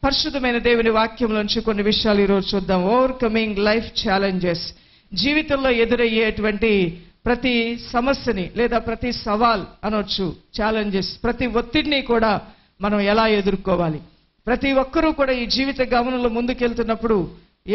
పరిశుద్ధమైన దేవుని వాక్యంలోంచి కొన్ని విషయాలు ఈరోజు చూద్దాం. Overcoming life challenges. జీవితంలో ఎదురయ్యేటువంటి ప్రతి సమస్యని లేదా ప్రతి సవాల్ అనొచ్చు, ఛాలెంజెస్, ప్రతి ఒత్తిడిని కూడా మనం ఎలా ఎదుర్కోవాలి. ప్రతి ఒక్కరూ కూడా ఈ జీవిత గమనంలో ముందుకెళ్తున్నప్పుడు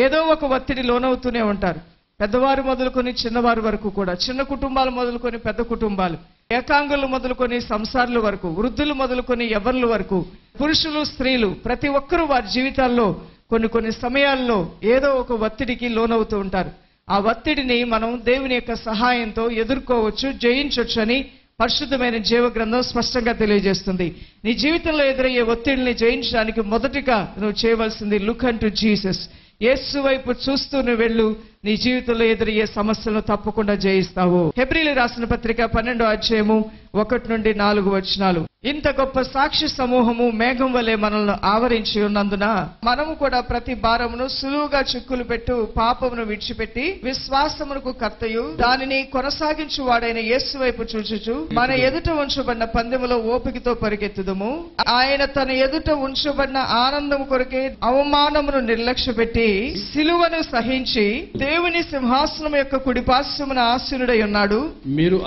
ఏదో ఒక ఒత్తిడి లోనవుతూనే ఉంటారు. పెద్దవారు మొదలుకొని చిన్నవారి వరకు కూడా, చిన్న కుటుంబాలు మొదలుకొని పెద్ద కుటుంబాలు, ఏకాంగులు మొదలుకొని సంసారుల వరకు, వృద్ధులు మొదలుకొని యవ్వనుల వరకు, పురుషులు స్త్రీలు, ప్రతి ఒక్కరూ వారి జీవితాల్లో కొన్ని సమయాల్లో ఏదో ఒక ఒత్తిడికి లోనవుతూ ఉంటారు. ఆ ఒత్తిడిని మనం దేవుని యొక్క సహాయంతో ఎదుర్కోవచ్చు, జయించవచ్చు అని పరిశుద్ధమైన జీవ గ్రంథం స్పష్టంగా తెలియజేస్తుంది. నీ జీవితంలో ఎదురయ్యే ఒత్తిడిని జయించడానికి మొదటిగా నువ్వు చేయవలసింది లుక్ అన్ టు జీసస్. యేసు వైపు చూస్తూ నువ్వు వెళ్ళు, నీ జీవితంలో ఎదురయ్యే సమస్యలను తప్పకుండా జయిస్తావు. హెబ్రీలు రాసిన పత్రిక 12వ అధ్యాయము 1 నుండి 4 వచనాలు. ఇంత గొప్ప సాక్షి సమూహము మేఘం వలె మనల్ని ఆవరించి ఉన్నందున మనము కూడా ప్రతి భారమును సులువుగా చిక్కులు పెట్టు పాపమును విడిచిపెట్టి విశ్వాసమునకు కర్తయు దానిని కొనసాగించు వాడైన యేసు వైపు చూచుచు మన ఎదుట ఉంచబడిన పందెములో ఓపికతో పరిగెత్తుదుము. ఆయన తన ఎదుట ఉంచబడిన ఆనందము కొరకే అవమానమును నిర్లక్ష్య పెట్టి సిలువను సహించి దేవుని సింహాసనం యొక్క కుడిపార్శ్వమున ఆసీనుడై ఉన్నాడు. మీరు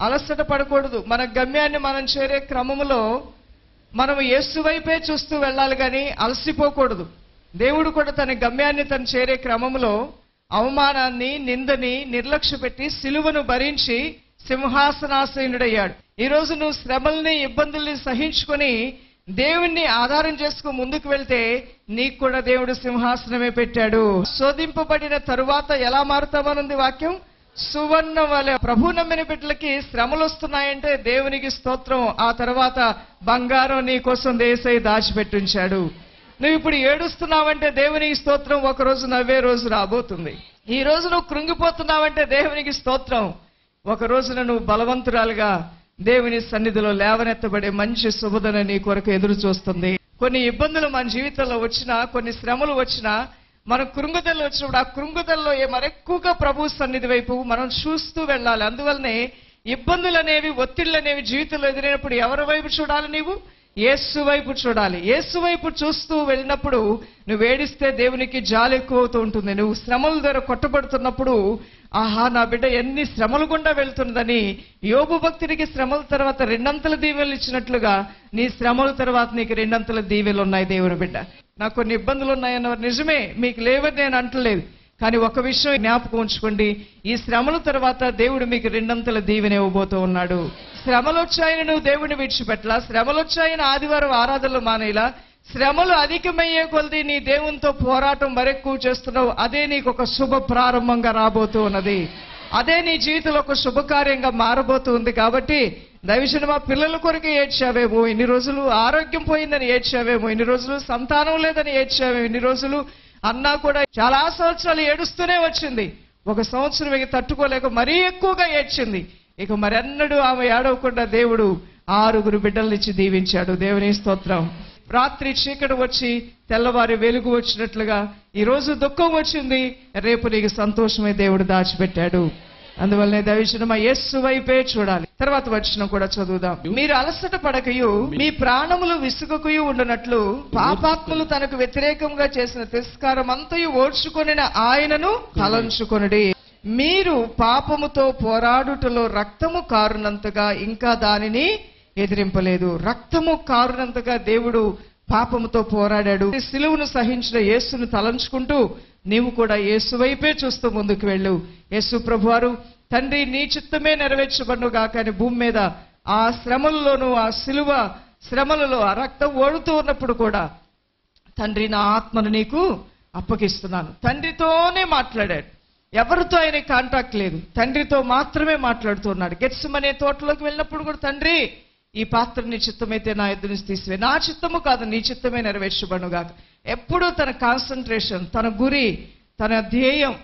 అలసట పడకూడదు. మన గమ్యాన్ని మనం చేరే క్రమములో మనం యేసు వైపే చూస్తూ వెళ్ళాలి కానీ అలసిపోకూడదు. దేవుడు కూడా తన గమ్యాన్ని తను చేరే క్రమములో అవమానాన్ని, నిందని నిర్లక్ష్య పెట్టి సిలువను భరించి సింహాసనాసీనుడయ్యాడు. ఈరోజు నువ్వు శ్రమల్ని, ఇబ్బందుల్ని సహించుకొని దేవుణ్ణి ఆధారం చేసుకుని ముందుకు వెళ్తే నీకు కూడా దేవుడు సింహాసనమే పెట్టాడు. శోధింపబడిన తరువాత ఎలా మారుతామనుంది వాక్యం. సువర్ణ వలె. ప్రభు నమ్మిన బిడ్డలకి శ్రమలు వస్తున్నాయంటే దేవునికి స్తోత్రం. ఆ తర్వాత బంగారం నీ కోసం యేసయ్య దాచిపెట్టించాడు. నువ్వు ఇప్పుడు ఏడుస్తున్నావంటే దేవునికి స్తోత్రం. ఒక రోజు నవ్వే రోజు రాబోతుంది. ఈ రోజు నువ్వు కృంగిపోతున్నావంటే దేవునికి స్తోత్రం. ఒక రోజున నువ్వు బలవంతురాలుగా దేవుని సన్నిధిలో లేవనెత్తబడే మంచి శుభదన నీ కొరకు ఎదురు చూస్తుంది. కొన్ని ఇబ్బందులు మన జీవితంలో వచ్చినా, కొన్ని శ్రమలు వచ్చినా, మన కృంగుదల వచ్చినప్పుడు ఆ కృంగుదలలో మరెక్కువగా ప్రభు సన్నిధి వైపు మనం చూస్తూ వెళ్ళాలి. అందువల్లనే ఇబ్బందులు అనేవి, ఒత్తిళ్లు అనేవి జీవితంలో ఎదురైనప్పుడు ఎవరి వైపు చూడాలి? నీవు యేసు వైపు చూడాలి. యేసు వైపు చూస్తూ వెళ్ళినప్పుడు నువ్వు ఏడిస్తే దేవునికి జాలి ఎక్కువ అవుతూ ఉంటుంది. నువ్వు శ్రమల ద్వారా కొట్టబడుతున్నప్పుడు ఆహా నా బిడ్డ ఎన్ని శ్రమలు గుండా వెళ్తున్నదని యోబు భక్తుడికి శ్రమల తర్వాత 2 దీవెనలు ఇచ్చినట్లుగా నీ శ్రమల తర్వాత నీకు 2 దీవెనలు ఉన్నాయి. దేవుని బిడ్డ, నాకు కొన్ని ఇబ్బందులు ఉన్నాయన్నవారు నిజమే, మీకు లేవని నేను అంటలేదు. కానీ ఒక విషయం జ్ఞాపకం ఉంచుకోండి, ఈ శ్రమల తర్వాత దేవుడు మీకు 2 దీవెన ఇవ్వబోతూ ఉన్నాడు. శ్రమలు వచ్చాయని నువ్వు దేవుడిని విడిచిపెట్టలా, శ్రమలు వచ్చాయని ఆదివారం ఆరాధనలు మానేలా, శ్రమలు అధికమయ్యే కొలది నీ దేవునితో పోరాటం మరెక్కువ చేస్తున్నావు. అదే నీకు ఒక శుభ ప్రారంభంగా రాబోతూ ఉన్నది. అదే నీ జీవితంలో ఒక శుభకార్యంగా మారబోతూ ఉంది. కాబట్టి దైవజన మా పిల్లల కొరకు ఏడ్చావేమో, ఇన్ని రోజులు ఆరోగ్యం పోయిందని ఏడ్చావేమో, ఇన్ని రోజులు సంతానం లేదని ఏడ్చావేమో, ఇన్ని రోజులు అన్నా కూడా చాలా సంవత్సరాలు ఏడుస్తూనే వచ్చింది. 1 సంవత్సరం ఇక తట్టుకోలేక మరీ ఎక్కువగా ఏడ్చింది. ఇక మరెన్నడూ ఆమె ఏడవకుండా దేవుడు 6 బిడ్డలనిచ్చి దీవించాడు. దేవుని స్తోత్రం. రాత్రి చీకటి వచ్చి తెల్లవారి వెలుగు వచ్చినట్లుగా ఈ రోజు దుఃఖం వచ్చింది, రేపు నీకు సంతోషమే దేవుడు దాచిపెట్టాడు. అందువల్లనే దైవజనమా యేసు వైపే చూడాలి. తర్వాత వచనం కూడా చదువుదాం. మీరు అలసట పడకయు మీ ప్రాణములు విసుగకయు ఉండునట్లు పాపాత్ములు తనకు వ్యతిరేకంగా చేసిన తిరస్కారం అంతయు ఓర్చుకొనిన ఆయనను తలంచుకొనుడి. మీరు పాపముతో పోరాడుటలో రక్తము కారునంతగా ఇంకా దానిని ఎదిరింపలేదు. రక్తము కారునంతగా దేవుడు పాపముతో పోరాడాడు. సిలువను సహించిన యేసును తలంచుకుంటూ నీవు కూడా యేసు వైపే చూస్తూ ముందుకు వెళ్ళు. యేసు ప్రభువారు తండ్రి నీ చిత్తమే నెరవేర్చబడును గాక అని భూమి మీద ఆ శ్రమలలోనూ, ఆ సిలువ శ్రమలలో ఆ రక్తం ఓడుతూ ఉన్నప్పుడు కూడా తండ్రి నా ఆత్మను నీకు అప్పగిస్తున్నాను. తండ్రితోనే మాట్లాడాడు. ఎవరితో ఆయన కాంటాక్ట్ లేదు, తండ్రితో మాత్రమే మాట్లాడుతున్నాడు. గెత్సెమనే తోటలోకి వెళ్ళినప్పుడు కూడా తండ్రి ఈ పాత్ర నీ చిత్తమైతే నా ఎదురు నుంచి తీసివే, నా చిత్తము కాదు నీ చిత్తమే నెరవేర్చబడుగాక. ఎప్పుడూ తన కాన్సన్ట్రేషన్, తన గురి, తన ధ్యేయం,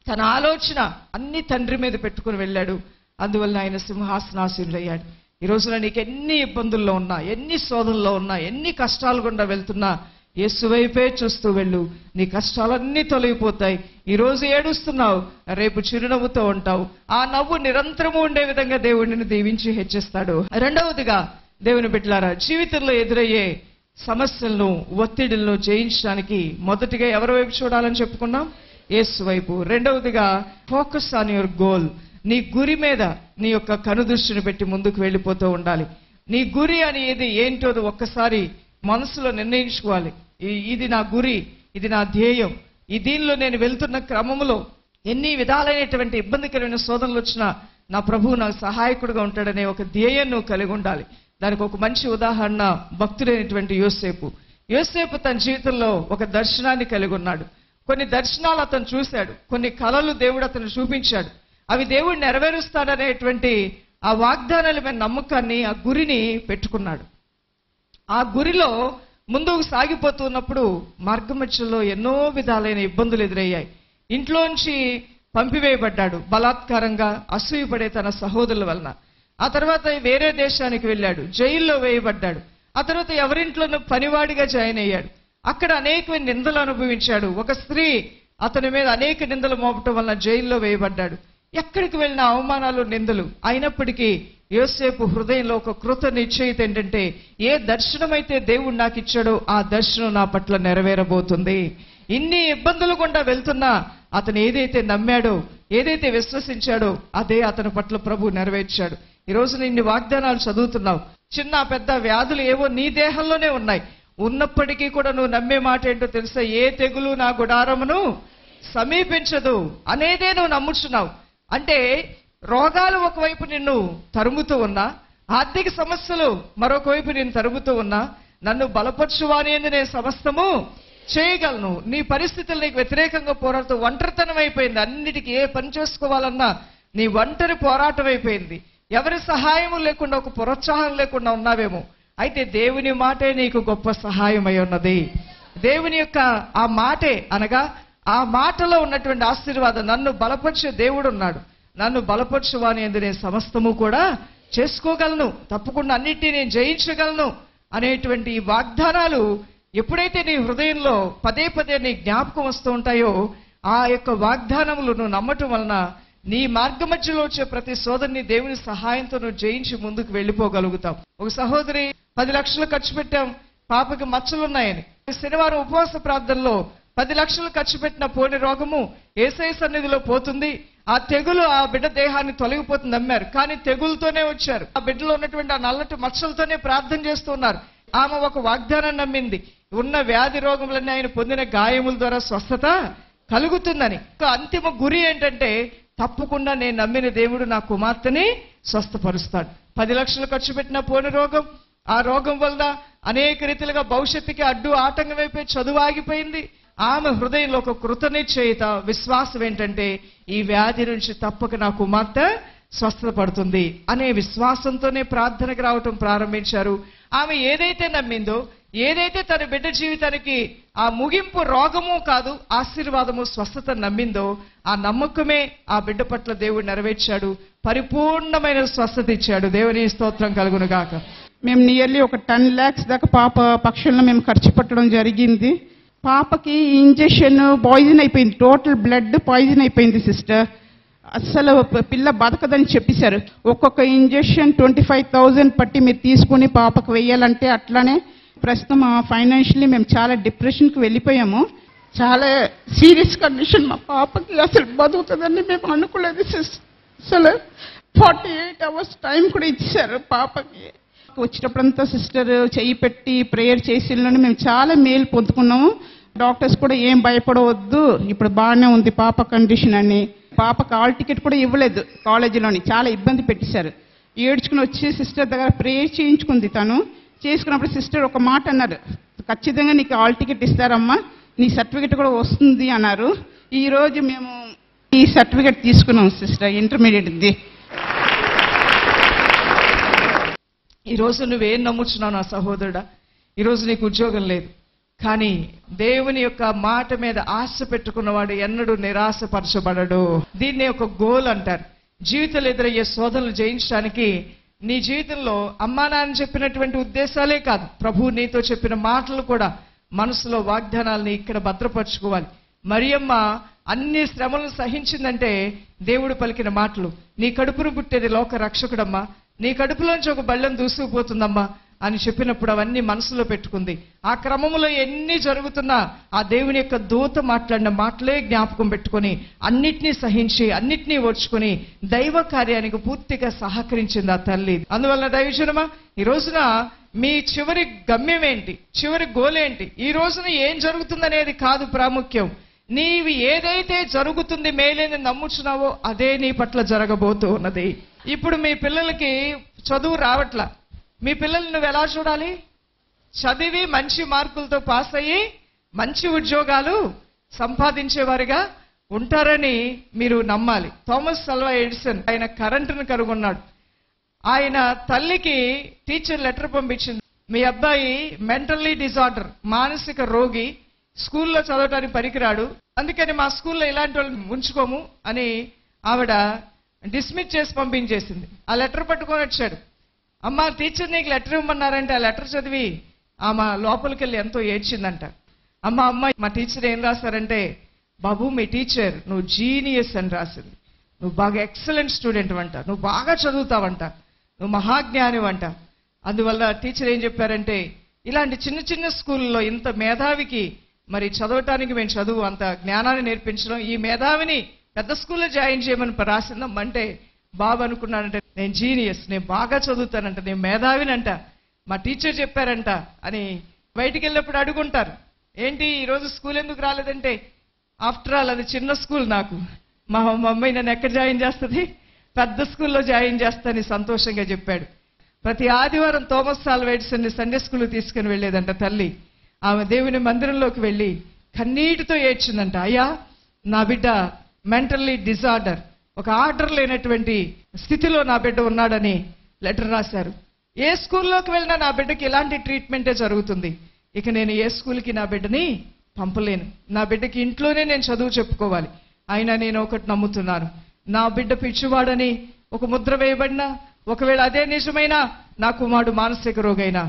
తన ఆలోచన అన్ని తండ్రి మీద పెట్టుకుని వెళ్ళాడు. అందువల్ల ఆయన సింహాసనాసీనుడయ్యాడు. ఈ రోజున నీకు ఎన్ని ఇబ్బందుల్లో ఉన్నా, ఎన్ని శోధనలో ఉన్నా, ఎన్ని కష్టాలు గుండా వెళ్తున్నా యేసు వైపే చూస్తూ వెళ్ళు. నీ కష్టాలన్నీ తొలగిపోతాయి. ఈ రోజు ఏడుస్తున్నావు, రేపు చిరునవ్వుతో ఉంటావు. ఆ నవ్వు నిరంతరము ఉండే విధంగా దేవుడిని దీవించి హెచ్చిస్తాడు. రెండవదిగా దేవుని బిడ్డలారా, జీవితంలో ఎదురయ్యే సమస్యలను, ఒత్తిడులను జయించడానికి మొదటిగా ఎవరి వైపు చూడాలని చెప్పుకున్నాం? యేసు వైపు. రెండవదిగా ఫోకస్ ఆన్ యువర్ గోల్. నీ గురి మీద నీ యొక్క కనుదృష్టిని పెట్టి ముందుకు వెళ్ళిపోతూ ఉండాలి. నీ గురి అనేది ఏంటో ఒక్కసారి మనసులో నిర్ణయించుకోవాలి. ఇది నా గురి, ఇది నా ధ్యేయం, ఈ దీనిలో నేను వెళ్తున్న క్రమంలో ఎన్ని విధాలైనటువంటి ఇబ్బందికరమైన శోధనలు వచ్చినా నా ప్రభువు నాకు సహాయకుడుగా ఉంటాడనే ఒక ధ్యేయం నువ్వు కలిగి ఉండాలి. దానికి ఒక మంచి ఉదాహరణ భక్తుడైనటువంటి యోసేపు. యోసేపు తన జీవితంలో ఒక దర్శనాన్ని కలిగి ఉన్నాడు. కొన్ని దర్శనాలు అతను చూశాడు, కొన్ని కలలు దేవుడు అతను చూపించాడు. అవి దేవుడు నెరవేరుస్తాడనేటువంటి ఆ వాగ్దానాల మీద నమ్మకాన్ని, ఆ గురిని పెట్టుకున్నాడు. ఆ గురిలో ముందుకు సాగిపోతున్నప్పుడు మార్గమధ్యలో ఎన్నో విధాలైన ఇబ్బందులు ఎదురయ్యాయి. ఇంట్లోంచి పంపివేయబడ్డాడు బలాత్కారంగా, అసూయపడే తన సహోదరుల వలన. ఆ తర్వాత వేరే దేశానికి వెళ్ళాడు, జైల్లో వేయబడ్డాడు. ఆ తర్వాత ఎవరింట్లోనూ పనివాడిగా జాయిన్ అయ్యాడు. అక్కడ అనేకమైన నిందలు అనుభవించాడు. ఒక స్త్రీ అతని మీద అనేక నిందలు మోపటం వలన జైల్లో వేయబడ్డాడు. ఎక్కడికి వెళ్ళిన అవమానాలు, నిందలు. అయినప్పటికీ యోసేపు హృదయంలో ఒక కృత నిశ్చయిత ఏంటంటే, ఏ దర్శనమైతే దేవుడు నాకు ఇచ్చాడో ఆ దర్శనం నా పట్ల నెరవేరబోతుంది. ఇన్ని ఇబ్బందులు గుండా వెళ్తున్నా అతను ఏదైతే నమ్మాడో, ఏదైతే విశ్వసించాడో అదే అతని పట్ల ప్రభు నెరవేర్చాడు. ఈ రోజు ఇన్ని వాగ్దానాలు చదువుతున్నావు. చిన్న పెద్ద వ్యాధులు ఏవో నీ దేహంలోనే ఉన్నాయి. ఉన్నప్పటికీ కూడా నువ్వు నమ్మే మాట ఏంటో తెలుసా? ఏ తెగులు నా గుడారమును సమీపించదు అనేదే నువ్వు నమ్ముచున్నావు. అంటే రోగాలు ఒకవైపు నిన్ను తరుముతూ ఉన్నా, ఆర్థిక సమస్యలు మరొక వైపు నిన్ను తరుముతూ ఉన్నా, నన్ను బలపరచువాని నేను సమస్తము చేయగలను. నీ పరిస్థితులు నీకు వ్యతిరేకంగా పోరాడుతూ ఒంటరితనం అయిపోయింది. అన్నిటికీ ఏ పని చేసుకోవాలన్నా నీ ఒంటరి పోరాటం అయిపోయింది. ఎవరి సహాయం లేకుండా, ఒక ప్రోత్సాహం లేకుండా ఉన్నావేమో. అయితే దేవుని మాటే నీకు గొప్ప సహాయం అయి ఉన్నది. దేవుని యొక్క ఆ మాటే అనగా ఆ మాటలో ఉన్నటువంటి ఆశీర్వాదం. నన్ను బలపరిచే దేవుడు ఉన్నాడు. నన్ను బలపరచువాని యందు నేను సమస్తము కూడా చేసుకోగలను, తప్పకుండా అన్నిటినీ నేను జయించగలను అనేటువంటి ఈ వాగ్దానాలు ఎప్పుడైతే నీ హృదయంలో పదే పదే నీ జ్ఞాపకం వస్తూ ఉంటాయో, ఆ యొక్క వాగ్దానములు నువ్వు నమ్మటం వలన నీ మార్గ మధ్యలో వచ్చే ప్రతి సోదరుని దేవుని సహాయంతో నువ్వు జయించి ముందుకు వెళ్ళిపోగలుగుతావు. ఒక సహోదరి 10 లక్షలు ఖర్చు పెట్టాం, పాపకి మచ్చలున్నాయని. శనివారం ఉపవాస ప్రార్థనలో 10 లక్షలు ఖర్చు పెట్టిన పోని రోగము యేసయ్య సన్నిధిలో పోతుంది, ఆ తెగులు ఆ బిడ్డ దేహాన్ని తొలగిపోతుంది నమ్మారు. కానీ తెగులతోనే వచ్చారు. ఆ బిడ్డలో ఉన్నటువంటి ఆ నల్లటి మచ్చలతోనే ప్రార్థన చేస్తున్నారు. ఆమె ఒక వాగ్దానం నమ్మింది, ఉన్న వ్యాధి రోగములన్నీ ఆయన పొందిన గాయముల ద్వారా స్వస్థత కలుగుతుందని. అంతిమ గురి ఏంటంటే, తప్పకుండా నేను నమ్మిన దేవుడు నా కుమార్తెని స్వస్థపరుస్తాడు. 10 లక్షలు ఖర్చు పెట్టిన పోని రోగం, ఆ రోగం వల్ల అనేక రీతిలుగా భవిష్యత్తుకి అడ్డు ఆటంకం అయిపోయి చదువు ఆగిపోయింది. ఆమె హృదయంలో ఒక కృతనిశ్చయిత విశ్వాసం ఏంటంటే, ఈ వ్యాధి నుంచి తప్పక నా కుమార్తె స్వస్థత పడుతుంది అనే విశ్వాసంతోనే ప్రార్థనకు రావటం ప్రారంభించారు. ఆమె ఏదైతే నమ్మిందో, ఏదైతే తన బిడ్డ జీవితానికి ఆ ముగింపు రోగము కాదు ఆశీర్వాదము స్వస్థత నమ్మిందో, ఆ నమ్మకమే ఆ బిడ్డ పట్ల దేవుడు నెరవేర్చాడు. పరిపూర్ణమైన స్వస్థత ఇచ్చాడు. దేవుని స్తోత్రం కలుగును గాక. మేము నియర్లీ ఒక 10 lakhs దాకా పాప పక్షులను మేము ఖర్చు పెట్టడం జరిగింది. పాపకి ఇంజెక్షన్ పాయిజన్ అయిపోయింది, టోటల్ బ్లడ్ పాయిజన్ అయిపోయింది సిస్టర్. అస్సలు పిల్ల బతకదని చెప్పేశారు. ఒక్కొక్క ఇంజెక్షన్ 25,000 పట్టి మీరు తీసుకుని పాపకు వెయ్యాలంటే అట్లానే ప్రస్తుతం ఫైనాన్షియల్లీ మేము చాలా డిప్రెషన్కి వెళ్ళిపోయాము. చాలా సీరియస్ కండిషన్. మా పాపకి అసలు బతుకుతుందని మేము అనుకోలేదు సిస్టర్. అసలు 48 hours టైం కూడా ఇచ్చారు పాపకి. వచ్చేటప్పుడంతా సిస్టర్ చెయ్యి పెట్టి ప్రేయర్ చేసిలోనే మేము చాలా మేలు పొందుకున్నాము. డాక్టర్స్ కూడా ఏం భయపడవద్దు, ఇప్పుడు బాగానే ఉంది పాప కండిషన్ అని. పాపకు హాల్ టికెట్ కూడా ఇవ్వలేదు కాలేజీలోని, చాలా ఇబ్బంది పెట్టేశారు. ఏడ్చుకుని వచ్చి సిస్టర్ దగ్గర ప్రేయర్ చేయించుకుంది. తను చేసుకున్నప్పుడు సిస్టర్ ఒక మాట అన్నారు, ఖచ్చితంగా నీకు హాల్ టికెట్ ఇస్తారమ్మా, నీ సర్టిఫికెట్ కూడా వస్తుంది అన్నారు. ఈరోజు మేము ఈ సర్టిఫికెట్ తీసుకున్నాం సిస్టర్, ఇంటర్మీడియట్ది. ఈరోజు నువ్వేం నమ్ముచున్నావు నా సహోదరుడా? ఈరోజు నీకు ఉద్యోగం లేదు, కానీ దేవుని యొక్క మాట మీద ఆశ పెట్టుకున్నవాడు ఎన్నడూ నిరాశపరచబడడు. దీన్నే ఒక గోల్ అంటారు. జీవితంలో ఎదురయ్యే శోధనలు జయించడానికి నీ జీవితంలో అమ్మా నాన్న చెప్పినటువంటి ఉద్దేశాలే కాదు, ప్రభు నీతో చెప్పిన మాటలు కూడా మనసులో వాగ్దానాలని ఇక్కడ భద్రపరచుకోవాలి. మరియమ్మ అన్ని శ్రమలను సహించిందంటే దేవుడు పలికిన మాటలు, నీ కడుపును పుట్టేది లోక రక్షకుడమ్మా, నీ కడుపులోంచి ఒక బళ్ళం దూసుకుపోతుందమ్మా అని చెప్పినప్పుడు అవన్నీ మనసులో పెట్టుకుంది. ఆ క్రమంలో ఎన్ని జరుగుతున్నా ఆ దేవుని యొక్క దూత మాట్లాడిన మాటలే జ్ఞాపకం పెట్టుకొని అన్నిటినీ సహించి అన్నిటినీ ఓర్చుకొని దైవ కార్యానికి పూర్తిగా సహకరించింది ఆ తల్లి. అందువల్ల దైవజనమా, ఈ రోజున మీ చివరి గమ్యం ఏంటి, చివరి గోల్ ఏంటి? ఈ రోజున ఏం జరుగుతుందనేది కాదు ప్రాముఖ్యం. నీవి ఏదైతే జరుగుతుంది మేలేని నమ్ముచున్నావో అదే నీ పట్ల జరగబోతూ ఉన్నది. ఇప్పుడు మీ పిల్లలకి చదువు రావట్లా, మీ పిల్లల్ని నువ్వు ఎలా చూడాలి? చదివి మంచి మార్కులతో పాస్ అయ్యి మంచి ఉద్యోగాలు సంపాదించేవారిగా ఉంటారని మీరు నమ్మాలి. థామస్ అల్వా ఎడిసన్ ఆయన కరెంటును కనుగొన్నాడు. ఆయన తల్లికి టీచర్ లెటర్ పంపించింది, మీ అబ్బాయి మెంటల్లీ డిజార్డర్, మానసిక రోగి, స్కూల్లో చదవటానికి పనికిరాడు, అందుకని మా స్కూల్లో ఇలాంటి వాళ్ళని ఉంచుకోము అని ఆవిడ డిస్మిస్ చేసి పంపించేసింది. ఆ లెటర్ పట్టుకొని వచ్చాడు. అమ్మ, టీచర్ నీకు లెటర్ ఇవ్వమన్నారంటే ఆ లెటర్ చదివి ఆమె లోపలికి వెళ్ళి ఎంతో ఏడ్చిందంట. అమ్మ మా టీచర్ ఏం రాశారంటే, బాబు మీ టీచర్ నువ్వు జీనియస్ అని రాసింది, నువ్వు బాగా ఎక్సలెంట్ స్టూడెంట్ అంట, నువ్వు బాగా చదువుతావంట, నువ్వు మహాజ్ఞానం అంట. అందువల్ల టీచర్ ఏం చెప్పారంటే, ఇలాంటి చిన్న చిన్న స్కూల్లో ఇంత మేధావికి మరి చదవటానికి మేము చదువు అంత జ్ఞానాన్ని నేర్పించడం, ఈ మేధావిని పెద్ద స్కూల్లో జాయిన్ చేయమని రాసిందాం అంటే బాబు అనుకున్నానంటే, నేను జీనియస్, నేను బాగా చదువుతానంట, నేను మేధావినంట, మా టీచర్ చెప్పారంట అని బయటికి వెళ్ళినప్పుడు అడుగుంటారు. ఏంటి ఈరోజు స్కూల్ ఎందుకు రాలేదంటే, ఆఫ్టర్ ఆల్ అది చిన్న స్కూల్, నాకు మా మమ్మీ నన్ను ఎక్కడ జాయిన్ చేస్తుంది, పెద్ద స్కూల్లో జాయిన్ చేస్తానని సంతోషంగా చెప్పాడు. ప్రతి ఆదివారం Thomas Alva Edison Sunday school తీసుకుని వెళ్ళేదంట తల్లి. ఆమె దేవుని మందిరంలోకి వెళ్ళి కన్నీటితో ఏడ్చిందంట, అయ్యా నా బిడ్డ మెంటల్లీ డిజార్డర్, ఒక ఆర్డర్ లేనటువంటి స్థితిలో నా బిడ్డ ఉన్నాడని లెటర్ రాశారు. ఏ స్కూల్లోకి వెళ్ళినా నా బిడ్డకి ఇలాంటి ట్రీట్మెంటే జరుగుతుంది, ఇక నేను ఏ స్కూల్కి నా బిడ్డని పంపలేను, నా బిడ్డకి ఇంట్లోనే నేను చదువు చెప్పుకోవాలి. అయినా నేను ఒకటి నమ్ముతున్నాను, నా బిడ్డ పిచ్చివాడని ఒక ముద్ర వేయబడినా, ఒకవేళ అదే నిజమైనా నా కుమారుడు మానసిక రోగైనా,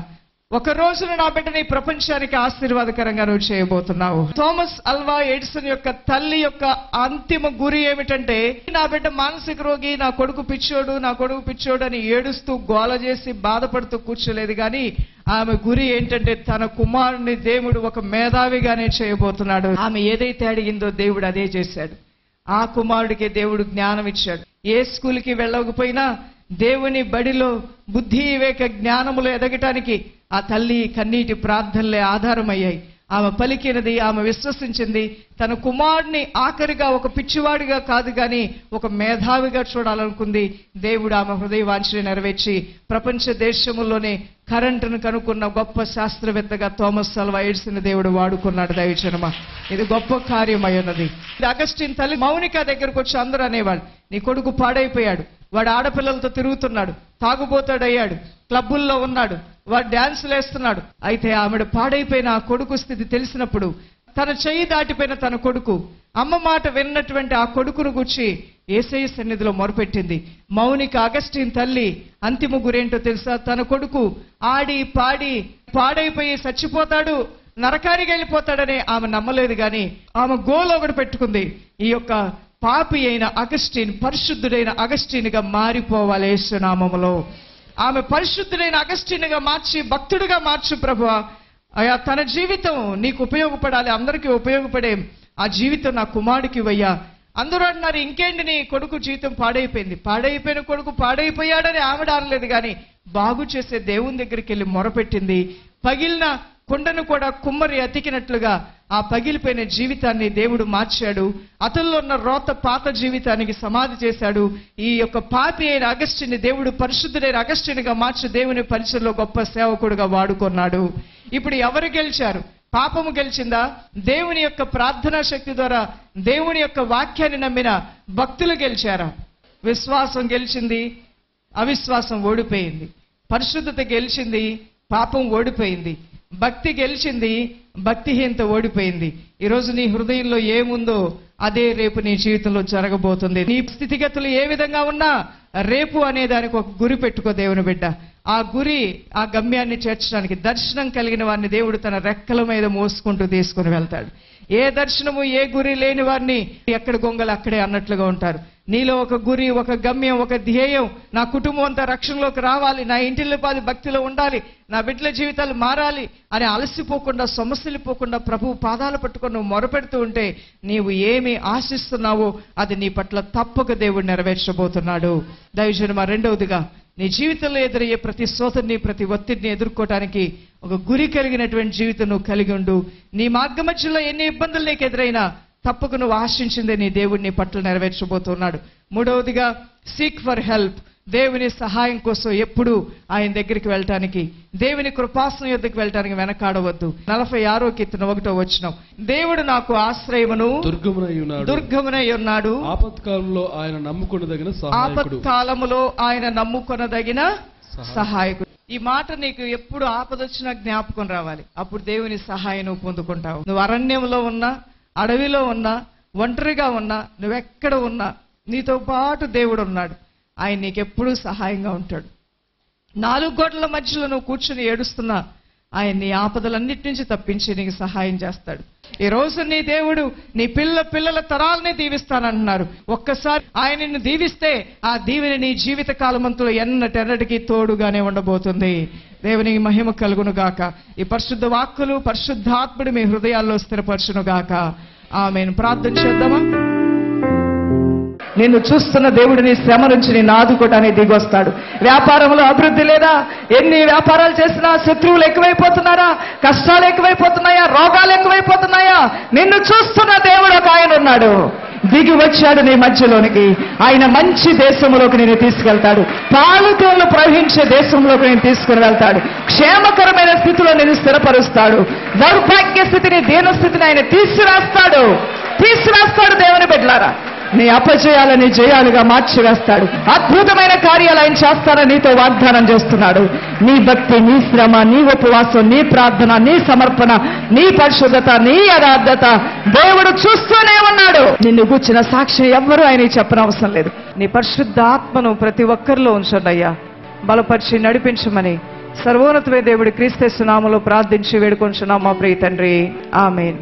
ఒక రోజున నా బిడ్డని ప్రపంచానికి ఆశీర్వాదకరంగా నువ్వు చేయబోతున్నావు. థామస్ అల్వా ఎడిసన్ యొక్క తల్లి యొక్క అంతిమ గురి ఏమిటంటే, నా బిడ్డ మానసిక రోగి, నా కొడుకు పిచ్చోడు, నా కొడుకు పిచ్చోడు అని ఏడుస్తూ గోల చేసి బాధపడుతూ కూర్చోలేదు. కానీ ఆమె గురి ఏంటంటే, తన కుమారుని దేవుడు ఒక మేధావిగానే చేయబోతున్నాడు. ఆమె ఏదైతే అడిగిందో దేవుడు అదే చేశాడు. ఆ కుమారుడికి దేవుడు జ్ఞానం ఇచ్చాడు. ఏ స్కూల్కి వెళ్ళకపోయినా దేవుని బడిలో బుద్ధి వివేక జ్ఞానములు ఎదగటానికి ఆ తల్లి కన్నీటి ప్రార్థనలే ఆధారమయ్యాయి. ఆమె పలికినది, ఆమె విశ్వసించింది. తన కుమారుడిని ఆఖరిగా ఒక పిచ్చివాడిగా కాదు కానీ ఒక మేధావిగా చూడాలనుకుంది. దేవుడు ఆమె హృదయ వాంఛని నెరవేర్చి ప్రపంచ దేశముల్లోనే కరెంటును కనుక్కున్న గొప్ప శాస్త్రవేత్తగా థామస్ అల్వా ఎడిసన్ దేవుడు వాడుకున్నాడు. దైవజనమా, ఇది గొప్ప కార్యమై ఉన్నది. అగస్టిన్ తల్లి మౌనిక దగ్గరకు వచ్చి అందరూ అనేవాళ్ళు, నీ కొడుకు పాడైపోయాడు, వాడు ఆడపిల్లలతో తిరుగుతున్నాడు, తాగుబోతాడయ్యాడు, క్లబ్బుల్లో ఉన్నాడు, వాడు డ్యాన్సులు వేస్తున్నాడు. అయితే ఆవిడ పాడైపోయిన ఆ కొడుకు స్థితి తెలిసినప్పుడు, తన చెయ్యి దాటిపోయిన తన కొడుకు, అమ్మ మాట విన్నటువంటి ఆ కొడుకును గుర్చి యేసయ్య సన్నిధిలో మొరపెట్టింది. మౌనిక అగస్టిన్ తల్లి అంతిమ గురేంటో తెలుసా? తన కొడుకు ఆడి పాడి పాడైపోయి చచ్చిపోతాడు, నరకానికి వెళ్ళిపోతాడని ఆమె నమ్మలేదు. కానీ ఆమె గోల్ ఒకటి పెట్టుకుంది, ఈ యొక్క పాపి అయిన అగస్టిన్ పరిశుద్ధుడైన అగస్టిన్గా మారిపోవాలి యేసు నామములో. ఆమె పరిశుద్ధుడైన అగస్టిన్గా మార్చి భక్తుడిగా మార్చు ప్రభువా. అయ్యా, తన జీవితం నీకు ఉపయోగపడాలి, అందరికీ ఉపయోగపడే ఆ జీవితం నా కుమారుడికి ఇవ్వయ్యా. అందరూ అంటున్నారు, ఇంకేంటి నీ కొడుకు జీవితం పాడైపోయింది. పాడైపోయిన కొడుకు పాడైపోయాడని ఆవిడ అనలేదు, కానీ బాగు చేసే దేవుని దగ్గరికి వెళ్ళి మొరపెట్టింది. పగిలిన కుండను కూడా కుమ్మరి అతికినట్లుగా ఆ పగిలిపోయిన జీవితాన్ని దేవుడు మార్చాడు. అతనిలో ఉన్న రోత పాత జీవితానికి సమాధి చేశాడు. ఈ యొక్క పాపి అయిన అగస్టిన్ని దేవుడు పరిశుద్ధుడైన అగస్టిన్గా మార్చి దేవుని పరిచయంలో గొప్ప సేవకుడుగా వాడుకున్నాడు. ఇప్పుడు ఎవరు గెలిచారు? పాపము గెలిచిందా? దేవుని యొక్క ప్రార్థనా శక్తి ద్వారా దేవుని యొక్క వాక్యాన్ని నమ్మిన భక్తులు గెలిచారా? విశ్వాసం గెలిచింది, అవిశ్వాసం ఓడిపోయింది. పరిశుద్ధత గెలిచింది, పాపం ఓడిపోయింది. భక్తి గెలిచింది, భక్తిహీనత ఓడిపోయింది. ఈరోజు నీ హృదయంలో ఏముందో అదే రేపు నీ జీవితంలో జరగబోతుంది. నీ స్థితిగతులు ఏ విధంగా ఉన్నా రేపు అనే దానికి ఒక గురి పెట్టుకో దేవుని బిడ్డ. ఆ గురి, ఆ గమ్యాన్ని చేర్చడానికి దర్శనం కలిగిన వారిని దేవుడు తన రెక్కల మీద మోసుకుంటూ తీసుకుని వెళ్తాడు. ఏ దర్శనము, ఏ గురి లేని వారిని ఎక్కడ గొంగలు అక్కడే అన్నట్లుగా ఉంటారు. నీలో ఒక గురి, ఒక గమ్యం, ఒక ధ్యేయం. నా కుటుంబం అంతా రక్షణలోకి రావాలి, నా ఇంటిల్లిపాది భక్తిలో ఉండాలి, నా బిడ్డల జీవితాలు మారాలి అని అలసిపోకుండా, సొమ్మసిల్లిపోకుండా ప్రభు పాదాలు పట్టుకొని నువ్వు మొరపెడుతూ ఉంటే నీవు ఏమి ఆశిస్తున్నావో అది నీ పట్ల తప్పక దేవుడు నెరవేర్చబోతున్నాడు. దైవజనమా, రెండవదిగా నీ జీవితంలో ఎదురయ్యే ప్రతి శోధనని, ప్రతి ఒత్తిడిని ఎదుర్కోవటానికి ఒక గురి కలిగినటువంటి జీవితం నువ్వు కలిగి ఉండు. నీ మార్గ మధ్యలో ఎన్ని ఇబ్బందులు నీకు ఎదురైనా తప్పక నువ్వు ఆశించిందే నీ దేవుడు నీ పట్ల నెరవేర్చబోతున్నాడు. మూడవదిగా సీక్ ఫర్ హెల్ప్. దేవుని సహాయం కోసం ఎప్పుడు ఆయన దగ్గరికి వెళ్ళటానికి, దేవుని కృపాసనం యొద్దకు వెళ్ళటానికి వెనకాడవద్దు. 46వ కీర్తన 1వ వచనం, దేవుడు నాకు ఆశ్రయమును దుర్గమునై ఉన్నాడు, ఆపత్కాలంలో ఆయన నమ్ముకొనదగిన సహాయకుడు. ఈ మాట నీకు ఎప్పుడు ఆపదొచ్చినా జ్ఞాపకం రావాలి. అప్పుడు దేవుని సహాయం నువ్వు పొందుకుంటావు. నువ్వు అరణ్యంలో ఉన్నా, అడవిలో ఉన్నా, ఒంటరిగా ఉన్నా, నువ్వెక్కడ ఉన్నా నీతో పాటు దేవుడు ఉన్నాడు. ఆయన నీకెప్పుడూ సహాయంగా ఉంటాడు. 4 గోడల మధ్యలో నువ్వు కూర్చుని ఏడుస్తున్నా ఆయన నీ ఆపదలన్నిటి నుంచి తప్పించి నీకు సహాయం చేస్తాడు. ఈ రోజు నీ దేవుడు నీ పిల్లల తరాలని దీవిస్తానంటున్నారు. ఒక్కసారి ఆయన నిన్ను దీవిస్తే ఆ దీవెన నీ జీవిత కాలమంతులు ఎన్నటెన్నటికీ తోడుగానే ఉండబోతుంది. దేవునికి మహిమ కలుగును గాక. ఈ పరిశుద్ధ వాక్కులు పరిశుద్ధాత్ముడు మీ హృదయాల్లో స్థిరపరచును గాక. ఆమేన్. ప్రార్థన చేద్దామా? నిన్ను చూస్తున్న దేవుడు నీ శ్రమ నుంచి నిన్ను ఆదుకోవడానికి దిగొస్తాడు. వ్యాపారంలో అభివృద్ధి లేదా? ఎన్ని వ్యాపారాలు చేసినా శత్రువులు ఎక్కువైపోతున్నారా? కష్టాలు ఎక్కువైపోతున్నాయా? రోగాలు ఎక్కువైపోతున్నాయా? నిన్ను చూస్తున్న దేవుడు ఒక ఆయన ఉన్నాడు. దిగి వచ్చాడు నీ మధ్యలోనికి. ఆయన మంచి దేశంలోకి నేను తీసుకెళ్తాడు. పాలుతోళ్ళు ప్రవహించే దేశంలోకి నేను తీసుకుని వెళ్తాడు. క్షేమకరమైన స్థితిలో నేను స్థిరపరుస్తాడు. దౌర్భాగ్య స్థితిని, దీనస్థితిని ఆయన తీసుకురాస్తాడు. దేవుని బిడ్డలారా, నీ అపజయాలని జయాలుగా మార్చివేస్తాడు. అద్భుతమైన కార్యాలు ఆయన చేస్తారని నీతో వాగ్దానం చేస్తున్నాడు. నీ భక్తి, నీ శ్రమ, నీ ఉపవాసం, నీ ప్రార్థన, నీ సమర్పణ, నీ పరిశుద్ధత, నీ యథార్థత దేవుడు చూస్తూనే ఉన్నాడు. నిన్ను కూర్చిన సాక్షి ఎవ్వరూ ఆయన చెప్పనవసరం లేదు. నీ పరిశుద్ధ ఆత్మను ప్రతి ఒక్కరిలో ఉంచండి అయ్యా. బలపరిచి నడిపించమని సర్వోన్నతమైన దేవుడి క్రీస్తు నామములో ప్రార్థించి వేడుకొంచున్నాం మా ప్రియ తండ్రి. ఆమేన్.